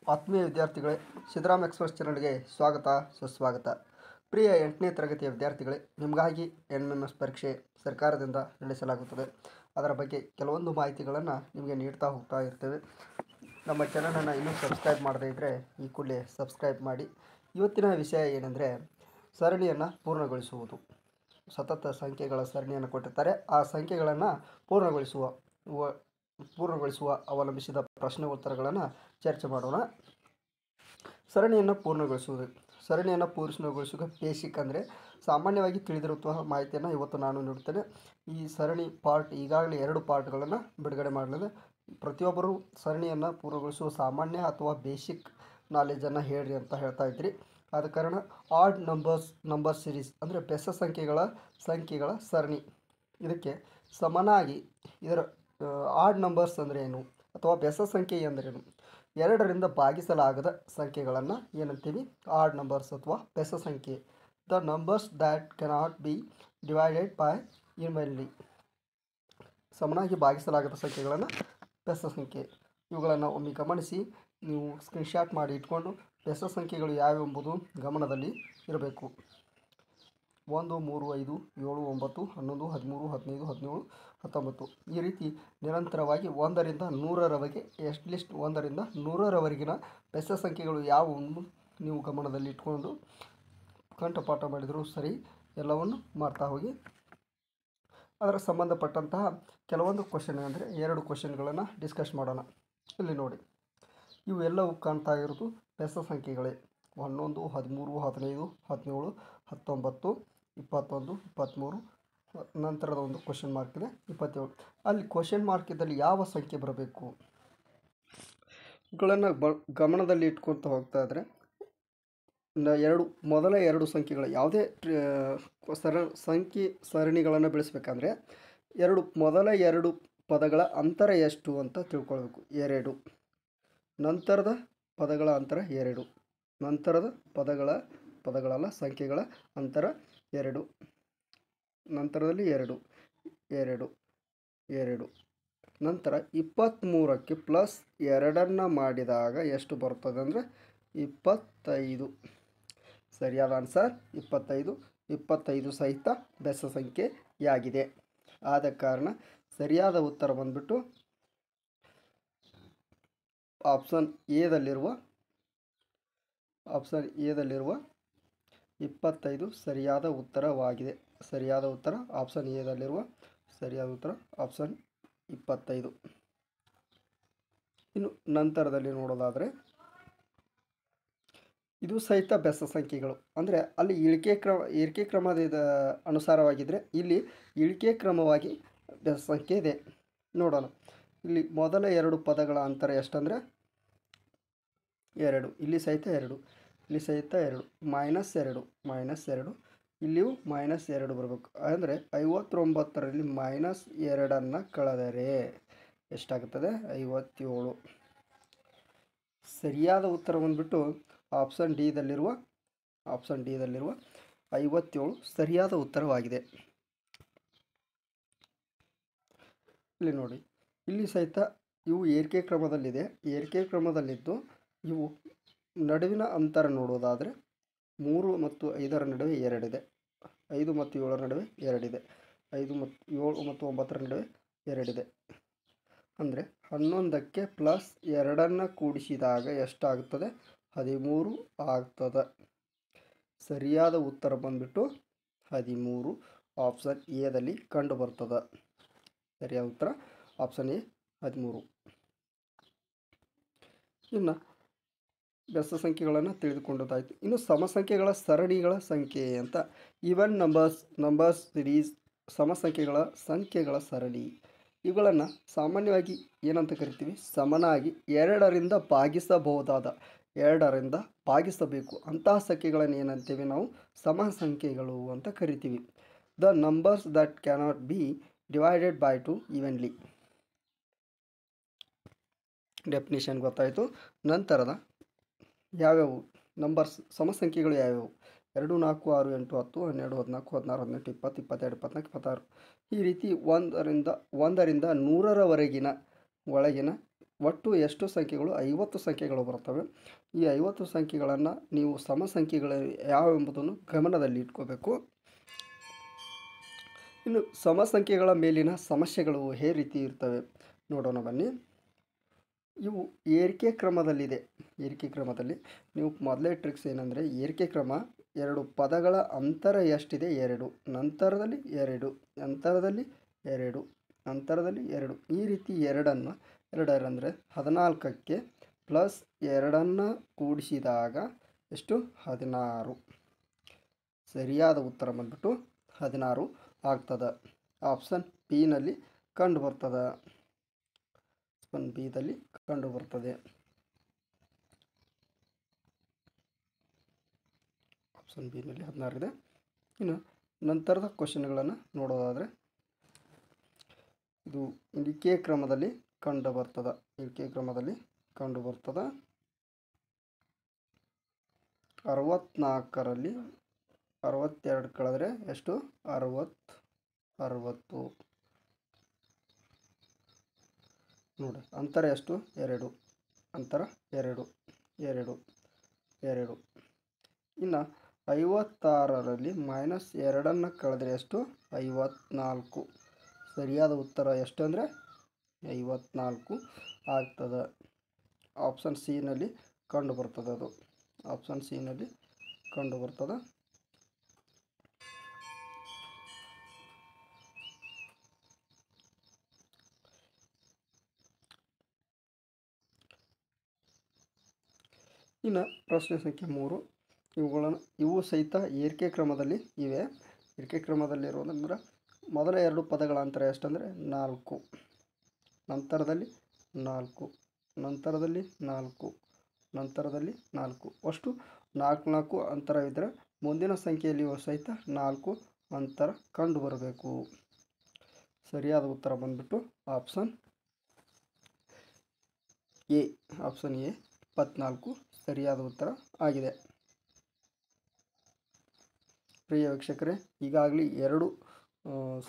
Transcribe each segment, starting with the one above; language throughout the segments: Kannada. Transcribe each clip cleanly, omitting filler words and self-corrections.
ಆತ್ಮೀಯ ವಿದ್ಯಾರ್ಥಿಗಳೇ, ಸಿದ್ದರಾಮ್ ಎಕ್ಸ್‌ಪ್ರೆಸ್ ಚಾನಲ್ಗೆ ಸ್ವಾಗತ ಸುಸ್ವಾಗತ. ಪ್ರಿಯ 8ನೇ ತರಗತಿಯ ವಿದ್ಯಾರ್ಥಿಗಳೇ, ನಿಮಗಾಗಿ NMS ಪರೀಕ್ಷೆ ಸರ್ಕಾರದಿಂದ ನಡೆಸಲಾಗುತ್ತದೆ. ಅದರ ಬಗ್ಗೆ ಕೆಲವೊಂದು ಮಾಹಿತಿಗಳನ್ನು ನಿಮಗೆ ನೀಡ್ತಾ ಹೋಗ್ತಾ ಇರ್ತೇವೆ. ನಮ್ಮ ಚಾನಲನ್ನು ಇನ್ನೂ ಸಬ್ಸ್ಕ್ರೈಬ್ ಮಾಡದೇ ಇದ್ದರೆ ಈ ಕೂಡಲೇ ಸಬ್ಸ್ಕ್ರೈಬ್ ಮಾಡಿ. ಇವತ್ತಿನ ವಿಷಯ ಏನೆಂದರೆ ಸರಣಿಯನ್ನು ಪೂರ್ಣಗೊಳಿಸುವುದು. ಸತತ ಸಂಖ್ಯೆಗಳ ಸರಣಿಯನ್ನು ಕೊಟ್ಟಿರ್ತಾರೆ. ಆ ಸಂಖ್ಯೆಗಳನ್ನು ಪೂರ್ಣಗೊಳಿಸುವ ಅವಲಂಬಿಸಿದ ಪ್ರಶ್ನೆ ಉತ್ತರಗಳನ್ನು ಚರ್ಚೆ ಮಾಡೋಣ. ಸರಣಿಯನ್ನು ಪೂರ್ಣಗೊಳಿಸುವ ಬೇಸಿಕ್ ಅಂದರೆ ಸಾಮಾನ್ಯವಾಗಿ ತಿಳಿದಿರುವಂತಹ ಮಾಹಿತಿಯನ್ನು ಇವತ್ತು ನಾನು ನೀಡುತ್ತೇನೆ. ಈ ಸರಣಿ ಈಗಾಗಲೇ 2 ಪಾರ್ಟ್ಗಳನ್ನು ಬಿಡುಗಡೆ ಮಾಡಲಿದೆ. ಪ್ರತಿಯೊಬ್ಬರು ಸರಣಿಯನ್ನು ಪೂರ್ಣಗೊಳಿಸುವ ಸಾಮಾನ್ಯ ಅಥವಾ ಬೇಸಿಕ್ ನಾಲೆಜನ್ನು ಹೇಳ್ರಿ ಅಂತ ಹೇಳ್ತಾ ಇದ್ರಿ. ಆದ ಕಾರಣ ಆಡ್ ನಂಬರ್ ಸಿರೀಸ್ ಅಂದರೆ ಬೆಸ ಸಂಖ್ಯೆಗಳ ಸರಣಿ, ಇದಕ್ಕೆ ಸಮನಾಗಿ ಇದರ ಆಡ್ ನಂಬರ್ಸ್ ಅಂದರೆ ಏನು ಅಥವಾ ಬೆಸ ಸಂಖ್ಯೆ ಎಂದರೇನು, 2ರಿಂದ ಭಾಗಿಸಲಾಗದ ಸಂಖ್ಯೆಗಳನ್ನು ಏನಂತೀವಿ? ಆಡ್ ನಂಬರ್ಸ್ ಅಥವಾ ಬೆಸ ಸಂಖ್ಯೆ. The numbers that cannot be divided by evenly. ಸಮನಾಗಿ ಭಾಗಿಸಲಾಗದ ಸಂಖ್ಯೆಗಳನ್ನು ಬೆಸ ಸಂಖ್ಯೆ. ಇವುಗಳನ್ನು ಒಮ್ಮೆ ಗಮನಿಸಿ, ನೀವು ಸ್ಕ್ರೀನ್ಶಾಟ್ ಮಾಡಿ ಇಟ್ಕೊಂಡು ಬೆಸ ಸಂಖ್ಯೆಗಳು ಯಾವೆಂಬುದು ಗಮನದಲ್ಲಿ ಇರಬೇಕು. 1, 3, 5, 7, 9, 11, 13, 15, 17, 19 ಈ ರೀತಿ ನಿರಂತರವಾಗಿ 1ರಿಂದ 100ರವರೆಗೆ ಅಟ್ಲೀಸ್ಟ್ 1ರಿಂದ 100ರವರೆಗಿನ ಬೆಸ ಸಂಖ್ಯೆಗಳು ಯಾವುವು ನೀವು ಗಮನದಲ್ಲಿ ಇಟ್ಕೊಂಡು ಕಂಠಪಾಠ ಮಾಡಿದರೂ ಸರಿ, ಎಲ್ಲವನ್ನು ಮಾಡ್ತಾ ಹೋಗಿ. ಅದರ ಸಂಬಂಧಪಟ್ಟಂತಹ ಕೆಲವೊಂದು ಕ್ವಶನ್ ಅಂದರೆ 2 ಕ್ವಶನ್ಗಳನ್ನು ಡಿಸ್ಕಸ್ ಮಾಡೋಣ. ಇಲ್ಲಿ ನೋಡಿ, ಇವು ಎಲ್ಲವೂ ಕಾಣ್ತಾ ಇರೋದು ಬೆಸ ಸಂಖ್ಯೆಗಳೇ. 11, 13, 15, 17, 19, 21, 23, ನಂತರದ ಒಂದು ಕ್ವಶನ್ ಮಾರ್ಕ್ ಇದೆ 27. ಅಲ್ಲಿ ಕ್ವಶನ್ ಮಾರ್ಕ್ ಇದ್ದಲ್ಲಿ ಯಾವ ಸಂಖ್ಯೆ ಬರಬೇಕು ಇವುಗಳನ್ನು ಗಮನದಲ್ಲಿ ಇಟ್ಕೊಳ್ತಾ ಹೋಗ್ತಾ ಇದ್ದರೆ ಮೊದಲ 2 ಸಂಖ್ಯೆಗಳು ಯಾವುದೇ ಸಂಖ್ಯೆ ಸರಣಿಗಳನ್ನು ಬೆಳೆಸಬೇಕಂದ್ರೆ ಮೊದಲ 2 ಪದಗಳ ಅಂತರ ಎಷ್ಟು ಅಂತ ತಿಳ್ಕೊಳ್ಬೇಕು. 2. ನಂತರದ ಪದಗಳ ಅಂತರ 2. ನಂತರದ ಪದಗಳಲ್ಲ ಸಂಖ್ಯೆಗಳ ಅಂತರ 2. ನಂತರದಲ್ಲಿ 2. ನಂತರ 23ಕ್ಕೆ ಪ್ಲಸ್ 2 ಮಾಡಿದಾಗ ಎಷ್ಟು ಬರ್ತದೆ ಅಂದರೆ 25. ಸರಿಯಾದ ಆನ್ಸರ್ 25. 25 ಸಹಿತ ಬೆಸ ಸಂಖ್ಯೆಯಾಗಿದೆ. ಆದ ಕಾರಣ ಸರಿಯಾದ ಉತ್ತರ ಬಂದ್ಬಿಟ್ಟು ಆಪ್ಷನ್ ಎದಲ್ಲಿರುವ 25 ಸರಿಯಾದ ಉತ್ತರವಾಗಿದೆ. ಸರಿಯಾದ ಉತ್ತರ ಆಪ್ಷನ್ ಎದಲ್ಲಿರುವ ಸರಿಯಾದ ಉತ್ತರ ಆಪ್ಷನ್ 25. ಇನ್ನು ನಂತರದಲ್ಲಿ ನೋಡೋದಾದರೆ ಇದು ಸಹಿತ ಬೆಸ ಸಂಖ್ಯೆಗಳು ಅಂದರೆ ಅಲ್ಲಿ ಏರಿಕೆ ಕ್ರಮದ ಅನುಸಾರವಾಗಿದ್ದರೆ ಇಲ್ಲಿ ಇಳಿಕೆ ಕ್ರಮವಾಗಿ ಬೆಸ ಸಂಖ್ಯೆ ಇದೆ. ನೋಡೋಣ, ಇಲ್ಲಿ ಮೊದಲ 2 ಪದಗಳ ಅಂತರ ಎಷ್ಟಂದರೆ 2. ಇಲ್ಲಿ ಸಹಿತ 2, ಇಲ್ಲಿ ಸಹಿತ 2, -2 ಇಲ್ಲಿಯೂ -2 ಬರಬೇಕು. ಅಂದರೆ 59ರಲ್ಲಿ -2 ಕಳೆದರೆ ಎಷ್ಟಾಗುತ್ತದೆ? 57. ಸರಿಯಾದ ಉತ್ತರ ಬಂದ್ಬಿಟ್ಟು ಆಪ್ಷನ್ ಡಿದಲ್ಲಿರುವ 57 ಸರಿಯಾದ ಉತ್ತರವಾಗಿದೆ. ಇಲ್ಲಿ ನೋಡಿ, ಇಲ್ಲಿ ಸಹಿತ ಇವು ಏರಿಕೆ ಕ್ರಮದಲ್ಲಿದೆ. ಏರಿಕೆ ಕ್ರಮದಲ್ಲಿದ್ದು ಇವು ನಡುವಿನ ಅಂತರ ನೋಡೋದಾದರೆ 3 ಮತ್ತು 5ರ ನಡುವೆ 2 ಇದೆ. 5 ಮತ್ತು 7ರ ನಡುವೆ 2 ಇದೆ. 7 ಮತ್ತು 9ರ ನಡುವೆ 2 ಇದೆ. ಅಂದರೆ 11ಕ್ಕೆ ಪ್ಲಸ್ 2 ಕೂಡಿಸಿದಾಗ ಎಷ್ಟಾಗುತ್ತದೆ? 13 ಆಗ್ತದೆ. ಸರಿಯಾದ ಉತ್ತರ ಬಂದ್ಬಿಟ್ಟು 13 ಆಪ್ಷನ್ ಎದಲ್ಲಿ ಕಂಡು ಬರ್ತದೆ. ಸರಿಯಾದ ಉತ್ತರ ಆಪ್ಷನ್ ಎ 13. ಇನ್ನು ಬೆಸ ಸಂಖ್ಯೆಗಳನ್ನು ತಿಳಿದುಕೊಂಡದಾಯಿತು. ಇನ್ನು ಸಮಸಂಖ್ಯೆಗಳ ಸರಣಿಗಳ ಸಂಖ್ಯೆ ಅಂತ ಈವನ್ ನಂಬರ್ಸ್ ಸಿರೀಸ್, ಸಮಸಂಖ್ಯೆಗಳ ಸರಣಿ. ಇವುಗಳನ್ನು ಸಾಮಾನ್ಯವಾಗಿ ಏನಂತ ಕರಿತೀವಿ? ಸಮನಾಗಿ 2ರಿಂದ ಭಾಗಿಸಬೇಕು ಅಂತಹ ಸಂಖ್ಯೆಗಳನ್ನು ಏನಂತೀವಿ ನಾವು? ಸಮಸಂಖ್ಯೆಗಳು ಅಂತ ಕರಿತೀವಿ. The numbers that cannot be divided by 2 evenly. Definition ಗೊತ್ತಾಯಿತು. ನಂತರದ ಯಾವ್ಯಾವು ನಂಬರ್ಸ್ ಸಮಸಂಖ್ಯೆಗಳು ಯಾವ್ಯಾವು? 2, 4, 6, 8, 10, 12, 14, 16, 18, 20, 22, 24, 26 ಈ ರೀತಿ 1ರಿಂದ 100ರವರೆಗಿನ ಒಳಗಿನ ಒಟ್ಟು ಎಷ್ಟು ಸಂಖ್ಯೆಗಳು 50 ಸಂಖ್ಯೆಗಳು ಬರ್ತವೆ. ಈ 50 ಸಂಖ್ಯೆಗಳನ್ನು ನೀವು ಸಮ ಸಂಖ್ಯೆಗಳು ಯಾವ ಎಂಬುದನ್ನು ಗಮನದಲ್ಲಿ ಇಟ್ಕೋಬೇಕು. ಇನ್ನು ಸಮ ಸಂಖ್ಯೆಗಳ ಮೇಲಿನ ಸಮಸ್ಯೆಗಳು ಹೇ ರೀತಿ ಇರ್ತವೆ ನೋಡೋಣ ಬನ್ನಿ. ಇವು ಏರಿಕೆ ಕ್ರಮದಲ್ಲಿದೆ. ಏರಿಕೆ ಕ್ರಮದಲ್ಲಿ ನೀವು ಮೊದಲೇ ಟ್ರಿಕ್ಸ್ ಏನಂದರೆ, ಏರಿಕೆ ಕ್ರಮ 2 ಪದಗಳ ಅಂತರ ಎಷ್ಟಿದೆ 2, ನಂತರದಲ್ಲಿ 2, ನಂತರದಲ್ಲಿ 2, ನಂತರದಲ್ಲಿ 2, ಈ ರೀತಿ 2 ಅಂದರೆ 14ಕ್ಕೆ ಪ್ಲಸ್ 2 ಕೂಡಿಸಿದಾಗ ಎಷ್ಟು 16. ಸರಿಯಾದ ಉತ್ತರ ಬಂದ್ಬಿಟ್ಟು 16 ಆಗ್ತದೆ. ಆಪ್ಷನ್ ಬಿನಲ್ಲಿ ಕಂಡು ಬರ್ತದೆ. ಆಪ್ಷನ್ ಬಿದಲ್ಲಿ ಕಂಡು ಬರ್ತದೆ. ಆಪ್ಷನ್ ಬಿನಲ್ಲಿ 16 ಇದೆ. ಇನ್ನು ನಂತರದ ಕ್ವಶನ್ಗಳನ್ನು ನೋಡೋದಾದರೆ, ಇದು ಇಳಿಕೆ ಕ್ರಮದಲ್ಲಿ ಕಂಡು ಬರ್ತದೆ. ಇಳಿಕೆ ಕ್ರಮದಲ್ಲಿ ಕಂಡು ಬರ್ತದೆ. 64ರಲ್ಲಿ 62 ಕಳೆದ್ರೆ ಎಷ್ಟು 60. ನೋಡಿ ಅಂತರ ಎಷ್ಟು 2, ಅಂತರ 2. ಇನ್ನು 56ರಲ್ಲಿ -2 ಕಳೆದ್ರೆ ಎಷ್ಟು 54. ಸರಿಯಾದ ಉತ್ತರ ಎಷ್ಟು ಅಂದರೆ 54 ಆಗ್ತದೆ. ಆಪ್ಷನ್ ಸಿನಲ್ಲಿ ಕಂಡು ಬರ್ತದೆ. ಅದು ಆಪ್ಷನ್ ಸಿನಲ್ಲಿ ಕಂಡು ಬರ್ತದೆ. ಇನ್ನು ಪ್ರಶ್ನೆ ಸಂಖ್ಯೆ 3, ಇವು ಸಹಿತ ಏರಿಕೆ ಕ್ರಮದಲ್ಲಿ ಇವೆ. ಏರಿಕೆ ಕ್ರಮದಲ್ಲಿರೋದಂದ್ರೆ ಮೊದಲ 2 ಪದಗಳ ಅಂತರ ಎಷ್ಟಂದರೆ 4, ನಂತರದಲ್ಲಿ 4, ನಂತರದಲ್ಲಿ 4, ನಂತರದಲ್ಲಿ 4, ಅಷ್ಟು 4 ಅಂತರವಿದ್ದರೆ ಮುಂದಿನ ಸಂಖ್ಯೆಯಲ್ಲಿಯೂ ಸಹಿತ 4 ಅಂತರ ಕಂಡು ಬರಬೇಕು. ಸರಿಯಾದ ಉತ್ತರ ಬಂದ್ಬಿಟ್ಟು ಆಪ್ಷನ್ ಎ. ಆಪ್ಷನ್ ಎ 24 ಸರಿಯಾದ ಉತ್ತರ ಆಗಿದೆ. ಪ್ರಿಯ ವೀಕ್ಷಕರೇ, ಈಗಾಗಲೇ 2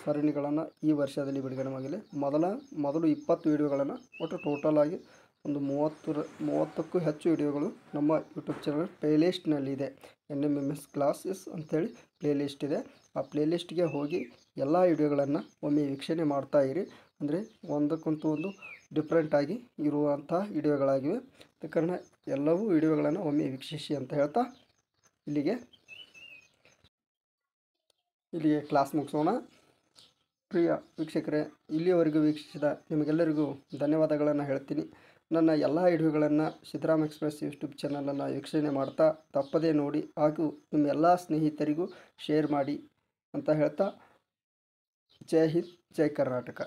ಸರಣಿಗಳನ್ನು ಈ ವರ್ಷದಲ್ಲಿ ಬಿಡುಗಡೆ ಮಾಡಿದೆ. ಮೊದಲು 20 ವಿಡಿಯೋಗಳನ್ನು ಒಟ್ಟು ಟೋಟಲ್ ಆಗಿ ಒಂದು 30ಕ್ಕೂ ಹೆಚ್ಚು ವಿಡಿಯೋಗಳು ನಮ್ಮ ಯೂಟ್ಯೂಬ್ ಚಾನಲ್ ಪ್ಲೇಲಿಸ್ಟ್ನಲ್ಲಿದೆ. NMMS ಕ್ಲಾಸಸ್ ಅಂಥೇಳಿ ಪ್ಲೇಲಿಸ್ಟ್ ಇದೆ. ಆ ಪ್ಲೇಲಿಸ್ಟ್ಗೆ ಹೋಗಿ ಎಲ್ಲ ವಿಡಿಯೋಗಳನ್ನು ಒಮ್ಮೆ ವೀಕ್ಷಣೆ ಮಾಡ್ತಾ ಇರಿ. ಅಂದರೆ ಒಂದಕ್ಕಿಂತ ಒಂದು ಡಿಫ್ರೆಂಟಾಗಿ ಇರುವಂಥ ವಿಡಿಯೋಗಳಾಗಿವೆ. ಅದ ಕಾರಣ ಎಲ್ಲವೂ ವಿಡಿಯೋಗಳನ್ನು ಒಮ್ಮೆ ವೀಕ್ಷಿಸಿ ಅಂತ ಹೇಳ್ತಾ ಇಲ್ಲಿಗೆ ಕ್ಲಾಸ್ ಮುಗಿಸೋಣ. ಪ್ರಿಯ ವೀಕ್ಷಕರೇ, ಇಲ್ಲಿಯವರೆಗೂ ವೀಕ್ಷಿಸಿದ ನಿಮಗೆಲ್ಲರಿಗೂ ಧನ್ಯವಾದಗಳನ್ನು ಹೇಳ್ತೀನಿ. ನನ್ನ ಎಲ್ಲ ವಿಡಿಯೋಗಳನ್ನು ಸಿದ್ದರಾಮ್ ಎಕ್ಸ್ಪ್ರೆಸ್ ಯೂಟ್ಯೂಬ್ ಚಾನಲನ್ನು ವೀಕ್ಷಣೆ ಮಾಡ್ತಾ ತಪ್ಪದೇ ನೋಡಿ ಹಾಗೂ ನಿಮ್ಮ ಎಲ್ಲ ಸ್ನೇಹಿತರಿಗೂ ಶೇರ್ ಮಾಡಿ ಅಂತ ಹೇಳ್ತಾ, ಜೈ ಹಿಂದ್, ಜೈ ಕರ್ನಾಟಕ.